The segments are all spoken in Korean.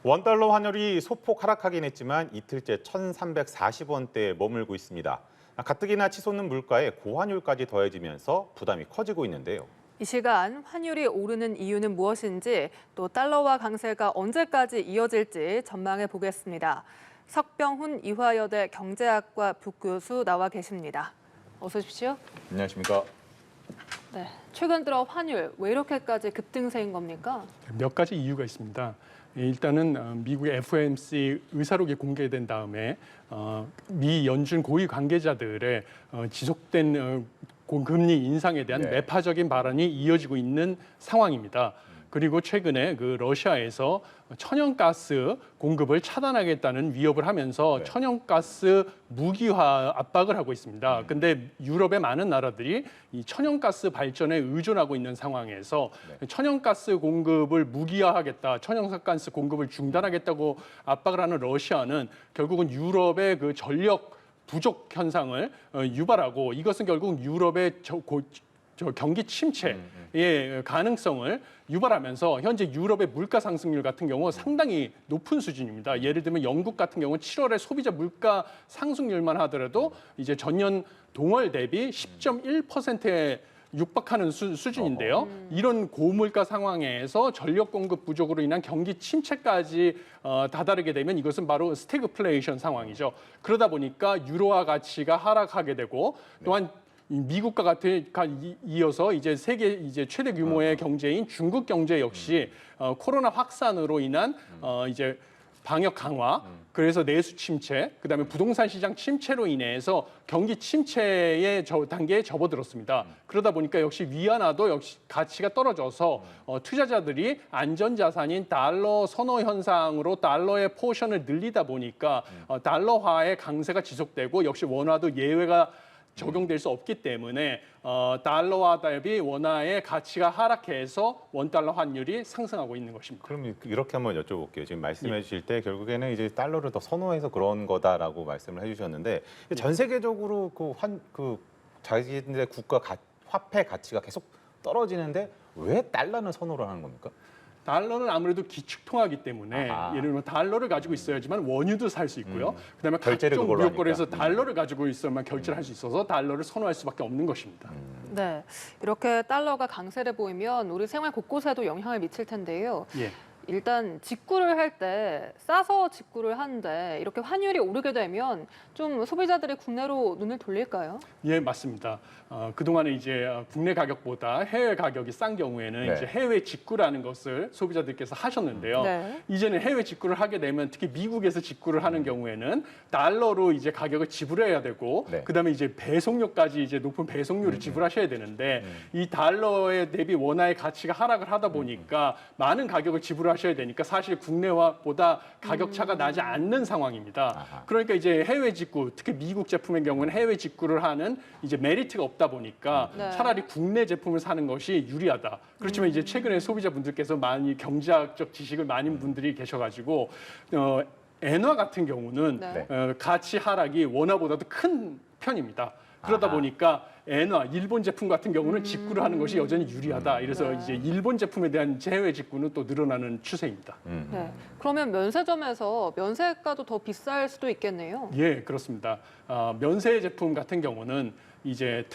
원달러 환율이 소폭 하락하긴 했지만 이틀째 1,340원대에 머물고 있습니다. 가뜩이나 치솟는 물가에 고환율까지 더해지면서 부담이 커지고 있는데요. 이 시간 환율이 오르는 이유는 무엇인지 또 달러와 강세가 언제까지 이어질지 전망해 보겠습니다. 석병훈 이화여대 경제학과 부교수 나와 계십니다. 어서 오십시오. 안녕하십니까. 네, 최근 들어 환율 왜 이렇게까지 급등세인 겁니까? 몇 가지 이유가 있습니다. 일단은 미국의 FOMC 의사록이 공개된 다음에 미 연준 고위 관계자들의 지속된 고금리 인상에 대한 매파적인 발언이 이어지고 있는 상황입니다. 그리고 최근에 그 러시아에서 천연가스 공급을 차단하겠다는 위협을 하면서 천연가스 무기화 압박을 하고 있습니다. 근데 유럽의 많은 나라들이 이 천연가스 발전에 의존하고 있는 상황에서 천연가스 공급을 무기화하겠다, 천연가스 공급을 중단하겠다고 압박을 하는 러시아는 결국은 유럽의 그 전력 부족 현상을 유발하고 이것은 결국 유럽의 경기 침체의 가능성을 유발하면서 현재 유럽의 물가 상승률 같은 경우 상당히 높은 수준입니다. 예를 들면 영국 같은 경우 7월에 소비자 물가 상승률만 하더라도 이제 전년 동월 대비 10.1%에 육박하는 수준인데요. 이런 고물가 상황에서 전력 공급 부족으로 인한 경기 침체까지 다다르게 되면 이것은 바로 스태그플레이션 상황이죠. 그러다 보니까 유로화 가치가 하락하게 되고 또한 미국과 이어서 이제 세계 이제 최대 규모의 경제인 중국 경제 역시 코로나 확산으로 인한 이제 방역 강화, 그래서 내수 침체, 그다음에 부동산 시장 침체로 인해서 경기 침체의 단계에 접어들었습니다. 그러다 보니까 역시 위안화도 역시 가치가 떨어져서 투자자들이 안전자산인 달러 선호 현상으로 달러의 포션을 늘리다 보니까 달러화의 강세가 지속되고 역시 원화도 예외가 적용될 수 없기 때문에 달러화 대비 원화의 가치가 하락해서 원달러 환율이 상승하고 있는 것입니다. 그럼 이렇게 한번 여쭤볼게요. 지금 말씀해 주실 때 결국에는 이제 달러를 더 선호해서 그런 거다라고 말씀을 해주셨는데 전 세계적으로 자기네 국가 화폐 가치가 계속 떨어지는데 왜 달러는 선호를 하는 겁니까? 달러는 아무래도 기축통화이기 때문에 예를 들면 달러를 가지고 있어야지만 원유도 살 수 있고요. 그다음에 각종 무역거래에서 달러를 가지고 있어야만 결제를 할 수 있어서 달러를 선호할 수밖에 없는 것입니다. 네, 이렇게 달러가 강세를 보이면 우리 생활 곳곳에도 영향을 미칠 텐데요. 일단 직구를 할 때 싸서 직구를 하는데 이렇게 환율이 오르게 되면 좀 소비자들이 국내로 눈을 돌릴까요? 예, 맞습니다. 그동안에 이제 국내 가격보다 해외 가격이 싼 경우에는 이제 해외 직구라는 것을 소비자들께서 하셨는데요. 이제는 해외 직구를 하게 되면 특히 미국에서 직구를 하는 경우에는 달러로 이제 가격을 지불해야 되고 그다음에 이제 배송료까지 이제 높은 배송료를 지불하셔야 되는데 이 달러에 대비 원화의 가치가 하락을 하다 보니까 많은 가격을 지불하셔야 되니까 사실 국내화보다 가격 차가 나지 않는 상황입니다. 그러니까 이제 해외 직구, 특히 미국 제품의 경우는 해외 직구를 하는 이제 메리트가 없다 보니까 차라리 국내 제품을 사는 것이 유리하다. 그렇지만 이제 최근에 소비자분들께서 많이 경제학적 지식을 많은 분들이 계셔가지고 엔화 같은 경우는 가치 하락이 원화보다도 큰 편입니다. 그러다 보니까 엔화, 일본 제품 같은 경우는 직구를 하는 것이 여전히 유리하다. 이래서 이제 일본 제품에 대한 해외 직구는 또 늘어나는 추세입니다. 네. 그러면 면세점에서 면세가도 더 비쌀 수도 있겠네요. 예, 그렇습니다. 면세 제품 같은 경우는 이제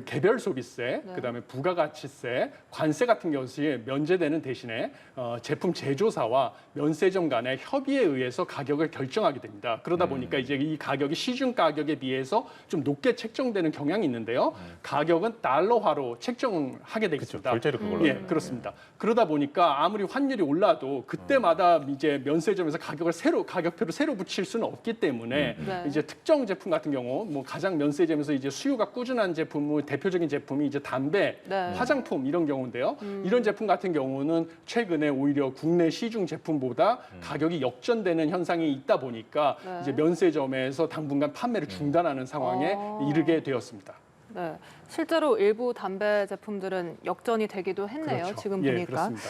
개별 소비세, 그다음에 부가가치세, 관세 같은 것이 면제되는 대신에 제품 제조사와 면세점 간의 협의에 의해서 가격을 결정하게 됩니다. 그러다 보니까 이제 이 가격이 시중 가격에 비해서 좀 높게 책정되는 경향이 있는데요. 가격은 달러화로 책정하게 되겠습니다. 결제를 그걸로. 예, 그렇습니다. 그러다 보니까 아무리 환율이 올라도 그때마다 이제 면세점에서 가격표를 새로 붙일 수는 없기 때문에 이제 특정 제품 같은 경우 뭐 가장 면세점에서 이제 수요가 꾸준한 제품 대표적인 제품이 이제 담배, 화장품 이런 경우인데요. 이런 제품 같은 경우는 최근에 오히려 국내 시중 제품보다 가격이 역전되는 현상이 있다 보니까 이제 면세점에서 당분간 판매를 중단하는 상황에 이르게 되었습니다. 네, 실제로 일부 담배 제품들은 역전이 되기도 했네요. 그렇죠. 지금 예, 보니까. 그렇습니다.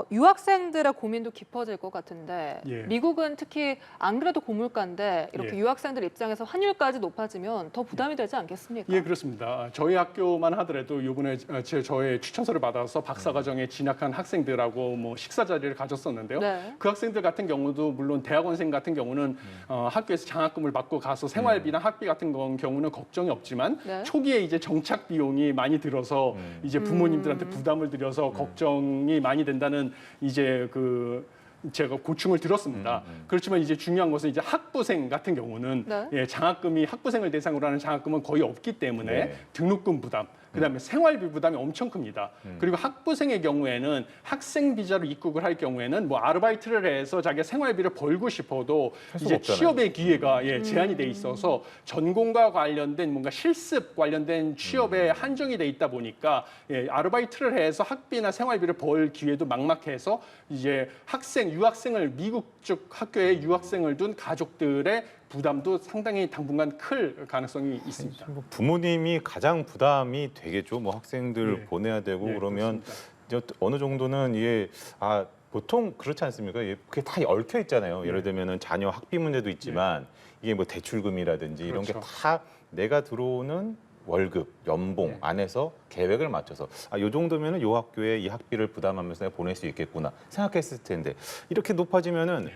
유학생들의 고민도 깊어질 것 같은데 예. 미국은 특히 안 그래도 고물가인데 이렇게 예. 유학생들 입장에서 환율까지 높아지면 더 부담이 되지 않겠습니까? 예, 그렇습니다. 저희 학교만 하더라도 이번에 저의 추천서를 받아서 박사과정에 진학한 학생들하고 뭐 식사 자리를 가졌었는데요. 네. 그 학생들 같은 경우도 물론 대학원생 같은 경우는 학교에서 장학금을 받고 가서 생활비나 학비 같은 경우는 걱정이 없지만 네. 초기에 이제 정착 비용이 많이 들어서 이제 부모님들한테 부담을 드려서 걱정이 많이 된다는 이제 제가 고충을 들었습니다. 그렇지만 이제 중요한 것은 이제 학부생 같은 경우는 네. 예, 장학금이 학부생을 대상으로 하는 장학금은 거의 없기 때문에 네. 등록금 부담, 그다음에 생활비 부담이 엄청 큽니다. 그리고 학부생의 경우에는 학생 비자로 입국을 할 경우에는 뭐 아르바이트를 해서 자기가 생활비를 벌고 싶어도 할 수가 이제 없잖아요. 취업의 기회가 예, 제한이 돼 있어서 전공과 관련된 뭔가 실습 관련된 취업에 한정이 돼 있다 보니까 예, 아르바이트를 해서 학비나 생활비를 벌 기회도 막막해서 이제 유학생을 미국 쪽 학교에 유학생을 둔 가족들의 부담도 상당히 당분간 클 가능성이 있습니다. 뭐 부모님이 가장 부담이 되겠죠. 뭐 학생들 예. 보내야 되고 예, 그러면 그렇습니다. 이제 어느 정도는 이게 보통 그렇지 않습니까? 그게 다 얽혀 있잖아요. 예를 들면은 자녀 학비 문제도 있지만 이게 뭐 대출금이라든지 이런 게 그렇죠. 다 내가 들어오는 월급, 연봉 네. 안에서 계획을 맞춰서 요 정도면은 요 학교에 이 학비를 부담하면서 내가 보낼 수 있겠구나 생각했을 텐데 이렇게 높아지면은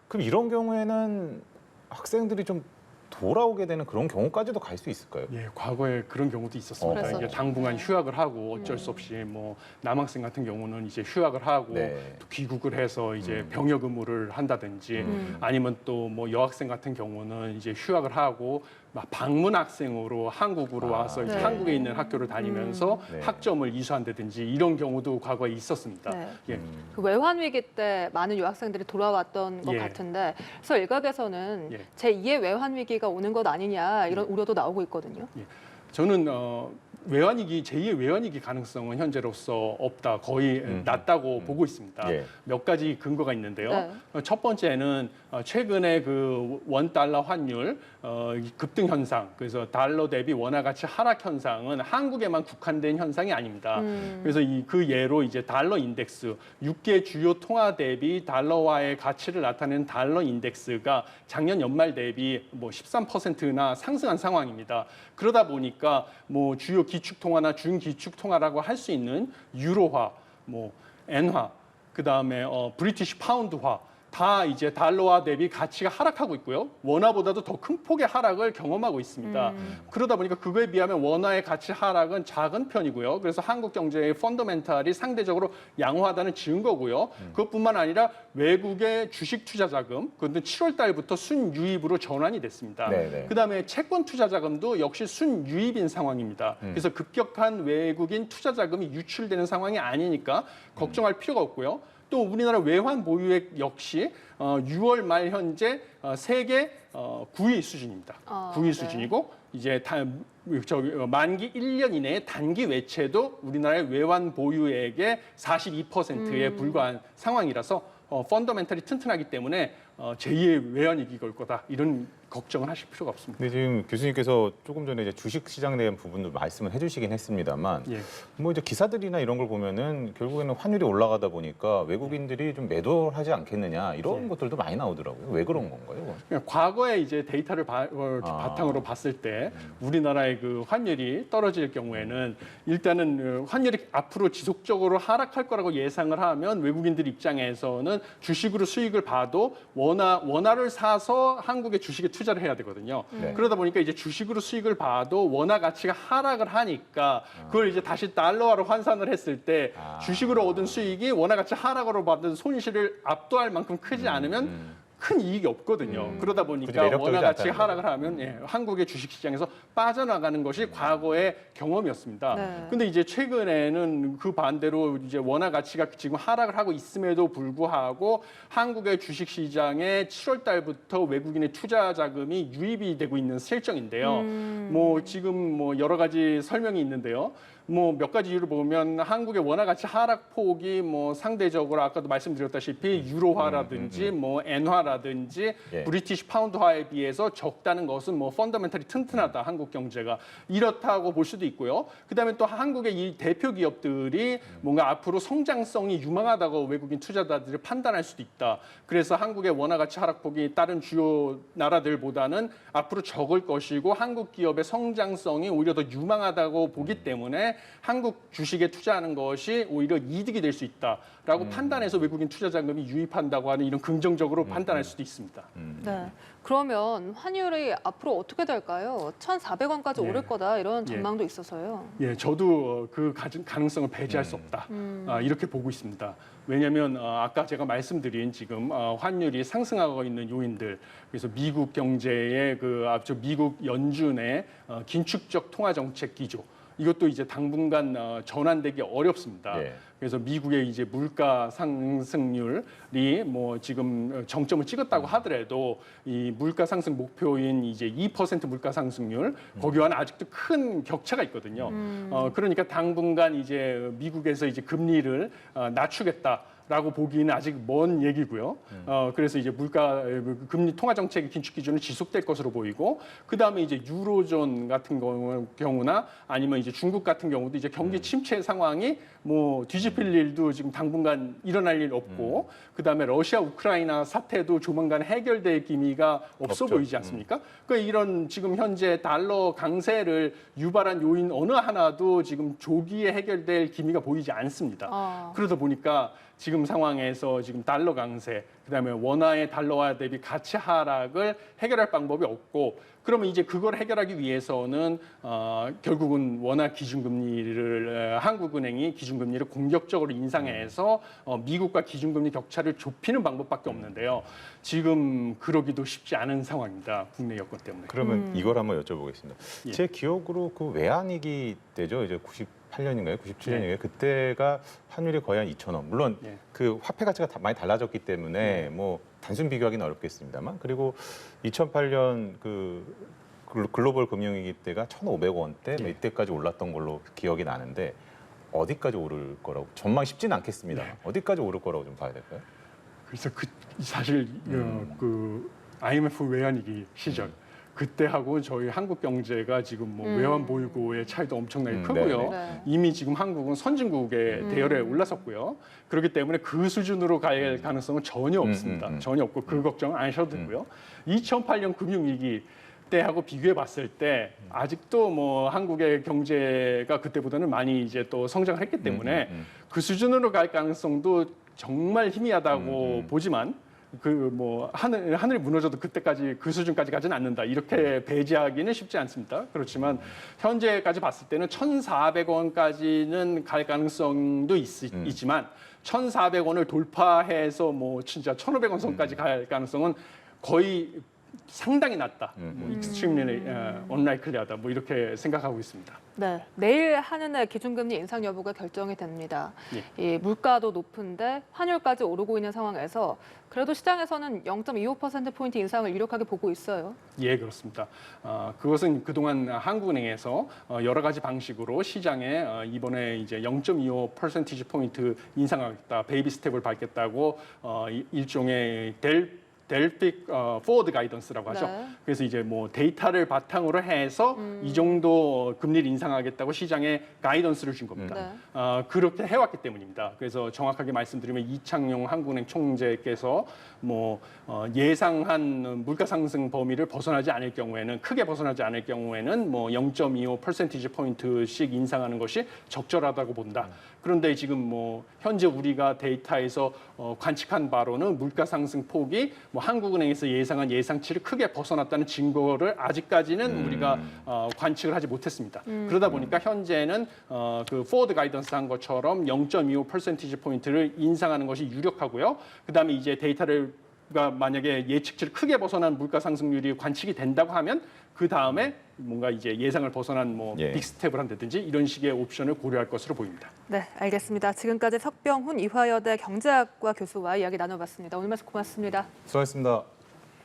그럼 이런 경우에는 학생들이 좀 돌아오게 되는 그런 경우까지도 갈 수 있을까요? 예, 과거에 그런 경우도 있었습니다. 그랬었죠. 이게 당분간 휴학을 하고 어쩔 수 없이 뭐 남학생 같은 경우는 이제 휴학을 하고 네. 또 귀국을 해서 이제 병역 의무를 한다든지 아니면 또 뭐 여학생 같은 경우는 이제 휴학을 하고 막 방문 학생으로 한국으로 와서 이제 네. 한국에 있는 학교를 다니면서 네. 학점을 이수한다든지 이런 경우도 과거에 있었습니다. 네. 예. 그 외환 위기 때 많은 유학생들이 돌아왔던 것 예. 같은데 그래서 일각에서는 예. 제2의 외환 위기가 오는 것 아니냐 이런 우려도 나오고 있거든요. 저는 외환위기 제2의 외환위기 가능성은 현재로서 없다, 거의 낮다고 보고 있습니다. 예. 몇 가지 근거가 있는데요. 네. 첫 번째는 최근에 그 원 달러 환율 급등 현상, 그래서 달러 대비 원화 가치 하락 현상은 한국에만 국한된 현상이 아닙니다. 그래서 그 예로 이제 달러 인덱스, 6개 주요 통화 대비 달러화의 가치를 나타내는 달러 인덱스가 작년 연말 대비 뭐 13%나 상승한 상황입니다. 그러다 보니까 뭐 주요 기축 통화나 준기축 통화라고 할 수 있는 유로화, 뭐 엔화, 그다음에 브리티시 파운드화 다 이제 달러화 대비 가치가 하락하고 있고요. 원화보다도 더 큰 폭의 하락을 경험하고 있습니다. 그러다 보니까 그거에 비하면 원화의 가치 하락은 작은 편이고요. 그래서 한국 경제의 펀더멘탈이 상대적으로 양호하다는 증거고요. 그것뿐만 아니라 외국의 주식 투자 자금, 그런데 7월 달부터 순유입으로 전환이 됐습니다. 네네. 그다음에 채권 투자 자금도 역시 순유입인 상황입니다. 그래서 급격한 외국인 투자 자금이 유출되는 상황이 아니니까 걱정할 필요가 없고요. 또 우리나라 외환 보유액 역시 6월 말 현재 세계 9위 수준입니다. 9위 네. 수준이고 이제 만기 1년 이내에 단기 외채도 우리나라의 외환 보유액의 42%에 불과한 상황이라서 펀더멘탈이 튼튼하기 때문에 제2의 외환위기가 올 거다 이런 걱정을 하실 필요가 없습니다. 근데 지금 교수님께서 조금 전에 이제 주식 시장에 대한 부분도 말씀을 해주시긴 했습니다만, 예. 뭐 이제 기사들이나 이런 걸 보면은 결국에는 환율이 올라가다 보니까 외국인들이 좀 매도를 하지 않겠느냐 이런 것들도 많이 나오더라고요. 왜 그런 건가요? 그러니까 과거에 이제 데이터를 바탕으로 봤을 때 우리나라의 그 환율이 떨어질 경우에는 일단은 환율이 앞으로 지속적으로 하락할 거라고 예상을 하면 외국인들 입장에서는 주식으로 수익을 봐도 원화를 사서 한국의 주식에 투자를 해야 되거든요. 네. 그러다 보니까 이제 주식으로 수익을 봐도 원화 가치가 하락을 하니까 그걸 이제 다시 달러화로 환산을 했을 때 주식으로 얻은 수익이 원화 가치 하락으로 받은 손실을 압도할 만큼 크지 않으면 큰 이익이 없거든요. 그러다 그치, 보니까 매력적이지 원화 가치가 않다는 하락을 하면 한국의 주식시장에서 빠져나가는 것이 과거의 경험이었습니다. 네. 근데 이제 최근에는 그 반대로 이제 원화 가치가 지금 하락을 하고 있음에도 불구하고 한국의 주식시장에 7월 달부터 외국인의 투자 자금이 유입이 되고 있는 실정인데요. 뭐 지금 뭐 여러 가지 설명이 있는데요. 뭐 몇 가지 이유를 보면 한국의 원화 가치 하락폭이 뭐 상대적으로 아까도 말씀드렸다시피 유로화라든지 뭐 엔화라든지 예. 브리티시 파운드화에 비해서 적다는 것은 뭐 펀더멘털이 튼튼하다 한국 경제가 이렇다고 볼 수도 있고요. 그다음에 또 한국의 이 대표 기업들이 뭔가 앞으로 성장성이 유망하다고 외국인 투자자들이 판단할 수도 있다. 그래서 한국의 원화 가치 하락폭이 다른 주요 나라들보다는 앞으로 적을 것이고 한국 기업의 성장성이 오히려 더 유망하다고 보기 때문에 한국 주식에 투자하는 것이 오히려 이득이 될 수 있다라고 판단해서 외국인 투자 자금이 유입한다고 하는 이런 긍정적으로 판단할 수도 있습니다. 네. 그러면 환율이 앞으로 어떻게 될까요? 1,400원까지 예. 오를 거다 이런 예. 전망도 있어서요. 예, 저도 그 가능성을 배제할 수 없다. 이렇게 보고 있습니다. 왜냐하면 아까 제가 말씀드린 지금 환율이 상승하고 있는 요인들, 그래서 미국 경제의 그 앞서 미국 연준의 긴축적 통화 정책 기조. 이것도 이제 당분간 전환되기 어렵습니다. 예. 그래서 미국의 이제 물가 상승률이 뭐 지금 정점을 찍었다고 하더라도 이 물가 상승 목표인 이제 2% 물가 상승률 거기와는 아직도 큰 격차가 있거든요. 그러니까 당분간 이제 미국에서 이제 금리를 낮추겠다. 라고 보기는 아직 먼 얘기고요. 그래서 이제 물가 금리 통화 정책의 긴축 기준은 지속될 것으로 보이고, 그 다음에 이제 유로존 같은 경우나 아니면 이제 중국 같은 경우도 이제 경기 침체 상황이 뭐 뒤집힐 일도 지금 당분간 일어날 일 없고, 그 다음에 러시아 우크라이나 사태도 조만간 해결될 기미가 없어 없죠. 보이지 않습니까? 그러니까 이런 지금 현재 달러 강세를 유발한 요인 어느 하나도 지금 조기에 해결될 기미가 보이지 않습니다. 그러다 보니까 지금 상황에서 지금 달러 강세, 그다음에 원화의 달러화 대비 가치 하락을 해결할 방법이 없고, 그러면 이제 그걸 해결하기 위해서는 결국은 원화 기준금리를 한국은행이 기준금리를 공격적으로 인상해서 미국과 기준금리 격차를 좁히는 방법밖에 없는데요. 지금 그러기도 쉽지 않은 상황입니다. 국내 여건 때문에. 그러면 이걸 한번 여쭤보겠습니다. 예. 제 기억으로 그 외환위기 때죠. 이제 98년인가요? 97년인가요? 그때가 환율이 거의 한 2,000원. 물론 예. 그 화폐 가치가 많이 달라졌기 때문에 뭐 단순 비교하기는 어렵겠습니다만, 그리고 2008년 그 글로벌 금융위기 때가 1,500원대 예. 이때까지 올랐던 걸로 기억이 나는데 어디까지 오를 거라고 전망 쉽지는 않겠습니다. 어디까지 오를 거라고 좀 봐야 될까요? 그래서 사실 그 IMF 외환위기 시절 그때하고 저희 한국 경제가 지금 뭐 외환 보유고의 차이도 엄청나게 크고요. 네. 이미 지금 한국은 선진국의 대열에 올라섰고요. 그렇기 때문에 그 수준으로 갈 가능성은 전혀 없습니다. 전혀 없고 그 걱정 안 하셔도 되고요. 2008년 금융위기 때하고 비교해 봤을 때 아직도 뭐 한국의 경제가 그때보다는 많이 이제 또 성장을 했기 때문에 그 수준으로 갈 가능성도 정말 희미하다고 보지만 그 뭐 하늘이 무너져도 그때까지 그 수준까지 가지는 않는다. 이렇게 배제하기는 쉽지 않습니다. 그렇지만 현재까지 봤을 때는 1,400원까지는 갈 가능성도 있지만 1,400원을 돌파해서 뭐 진짜 1,500원 선까지 갈 가능성은 거의 상당히 낮다. 뭐 extremely unlikely하다. 뭐 이렇게 생각하고 있습니다. 네, 내일 한은의 기준금리 인상 여부가 결정이 됩니다. 이 물가도 높은데 환율까지 오르고 있는 상황에서 그래도 시장에서는 0.25%포인트 인상을 유력하게 보고 있어요. 예, 그렇습니다. 그것은 그동안 한국은행에서 여러 가지 방식으로 시장에 이번에 이제 0.25% 포인트 인상하겠다, 베이비 스텝을 밟겠다고 일종의 델픽 포워드 가이던스라고 하죠. 네. 그래서 이제 뭐 데이터를 바탕으로 해서 이 정도 금리를 인상하겠다고 시장에 가이던스를 준 겁니다. 네. 그렇게 해왔기 때문입니다. 그래서 정확하게 말씀드리면 이창용 한국은행 총재께서 뭐 예상한 물가 상승 범위를 벗어나지 않을 경우에는 크게 벗어나지 않을 경우에는 뭐 0.25% 포인트씩 인상하는 것이 적절하다고 본다. 그런데 지금 뭐 현재 우리가 데이터에서 관측한 바로는 물가 상승 폭이 뭐 한국은행에서 예상한 예상치를 크게 벗어났다는 증거를 아직까지는 우리가 관측을 하지 못했습니다. 그러다 보니까 현재는 그 포워드 가이던스 한 것처럼 0.25% 포인트를 인상하는 것이 유력하고요. 그다음에 이제 데이터를 만약에 예측치를 크게 벗어난 물가 상승률이 관측이 된다고 하면 그 다음에 뭔가 이제 예상을 벗어난 뭐 빅스텝을 한다든지 이런 식의 옵션을 고려할 것으로 보입니다. 네, 알겠습니다. 지금까지 석병훈 이화여대 경제학과 교수와 이야기 나눠봤습니다. 오늘 말씀 고맙습니다. 수고하셨습니다.